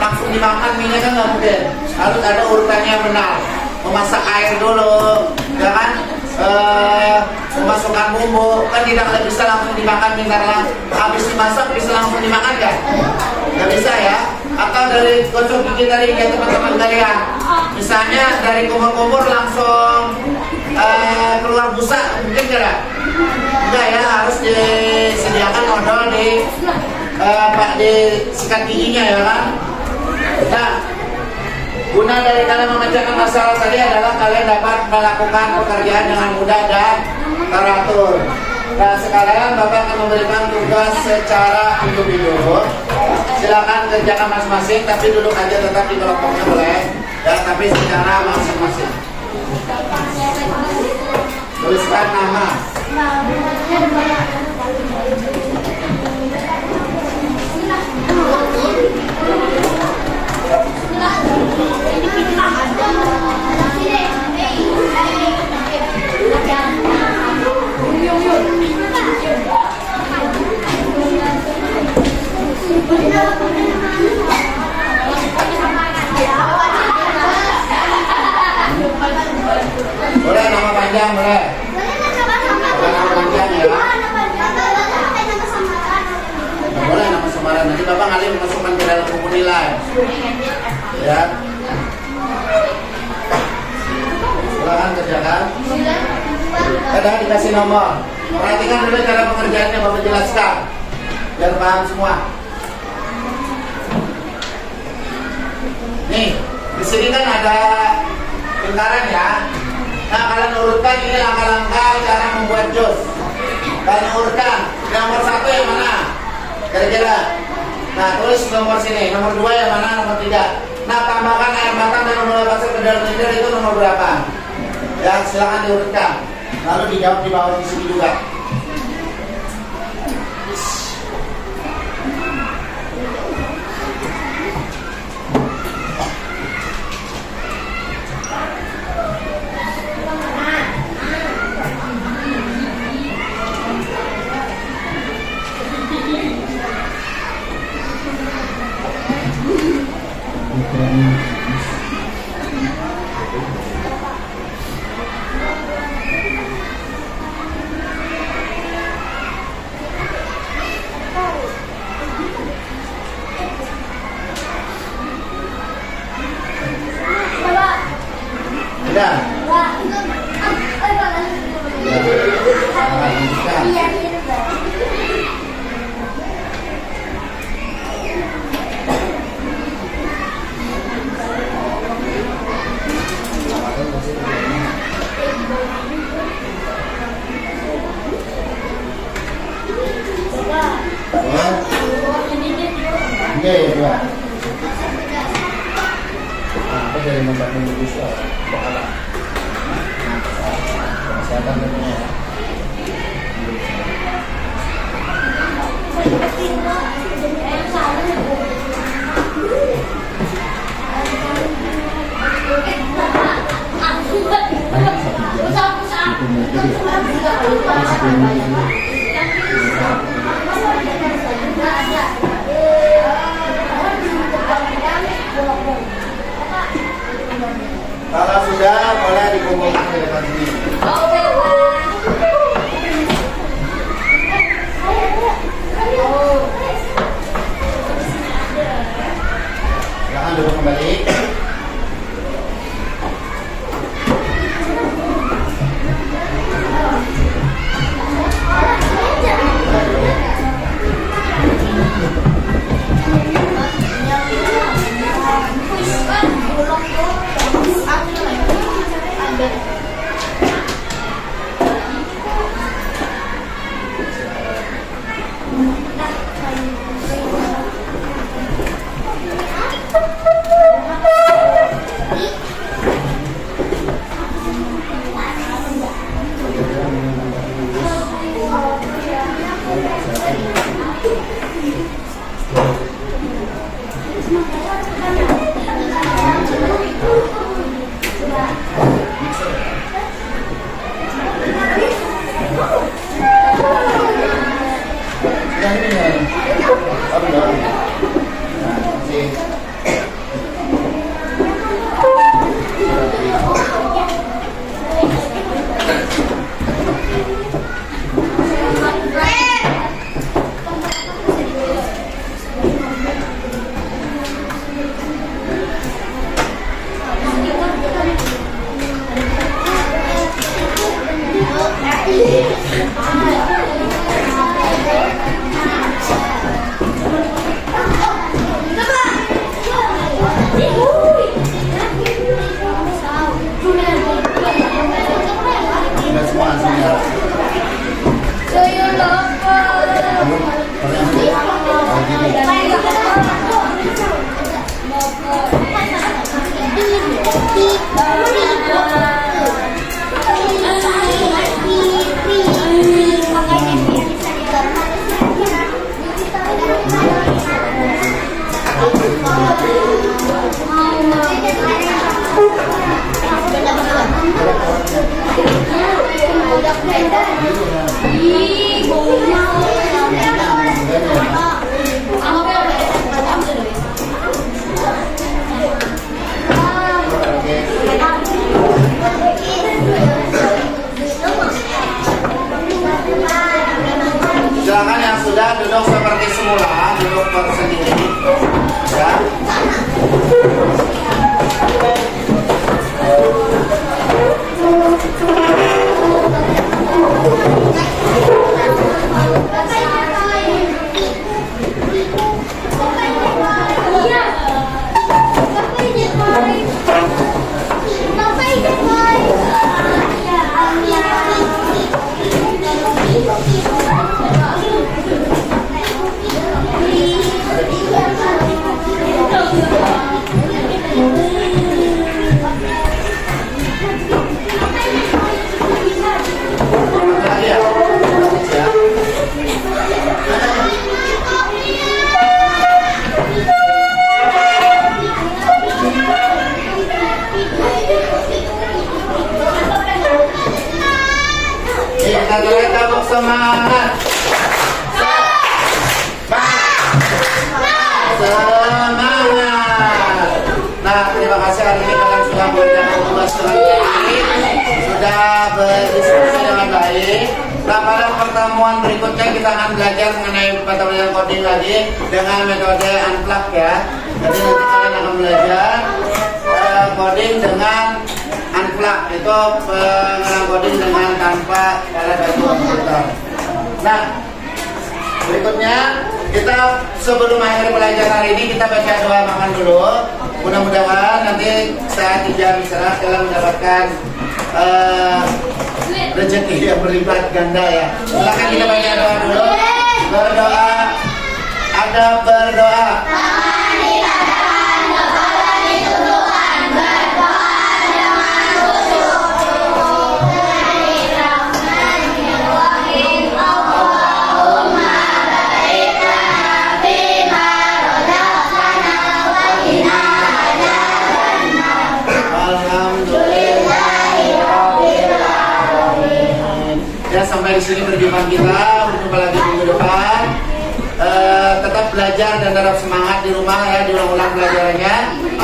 langsung dimakan mie-nya kan nggak mungkin. Harus ada urutannya yang benar. Memasak air dulu, ya kan? Memasukkan bumbu kan tidak bisa langsung dimakan minta habis dimasak bisa langsung dimakan kan? Nggak bisa ya. Atau dari gosok gigi tadi ya teman-teman kalian, misalnya dari kumur-kumur langsung keluar busa mungkin tidak? Enggak ya, harus disediakan odol di sikat giginya ya kan? Nah, guna dari kalian memecahkan masalah tadi adalah kalian dapat melakukan pekerjaan dengan mudah dan teratur. Nah, sekarang Bapak akan memberikan tugas secara individu. Silakan kerjakan masing-masing, tapi duduk aja tetap di kelompoknya boleh. Ya, tapi secara masing-masing. Tuliskan nama. Boleh nama panjang boleh. Nama panjang ya. Boleh nama samaran. Nanti Bapak kali memasukkan ke dalam buku nilai. Ya. Silakan kerjakan. Ada dikasih nomor. Perhatikan dulu cara pengerjaannya Bapak jelaskan biar paham semua. Nih, di sini kan ada lingkaran ya. Nah, kalian urutkan ini langkah-langkah cara membuat jus. Kalian urutkan. Nomor 1 yang mana? Kira-kira. Nah, tulis nomor sini. Nomor 2 yang mana? Nomor 3. Nah, tambahkan air matang dan mulai pasir ke dalam blender itu nomor berapa? Ya, silakan diurutkan. Lalu dijawab di bawah di sini juga. Iya, ya, apa dari membantu Indonesia bakalan kesehatan tentunya ya. sudah boleh dikumpulkan di depan sini. Oke, Pak. Silakan duduk kembali. Silakan yang sudah duduk seperti semula, duduk bersendiri, ya. Kita tepuk semangat. Semangat. Nah, terima kasih hari ini kalian sudah mengerjakan tugas dengan baik, sudah berdiskusi dengan baik. Nah, pada pertemuan berikutnya kita akan belajar mengenai pembelajaran coding lagi dengan metode unplug ya. Jadi nanti kalian akan belajar coding dengan unplug, itu pengenalan coding dengan tanpa pada data komputer. Nah, berikutnya kita sebelum akhir pelajaran hari ini kita baca doa makan dulu. Mudah-mudahan nanti saat ijab istirahat kalian mendapatkan rezeki yang berlipat ganda ya. Silakan kita baca doa dulu. Berdoa, ada berdoa. Ya, sampai di sini perjumpaan kita. Berjumpa lagi minggu depan. Tetap belajar dan tetap semangat di rumah ya, diulang-ulang pelajarannya.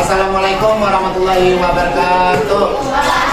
Wassalamualaikum warahmatullahi wabarakatuh.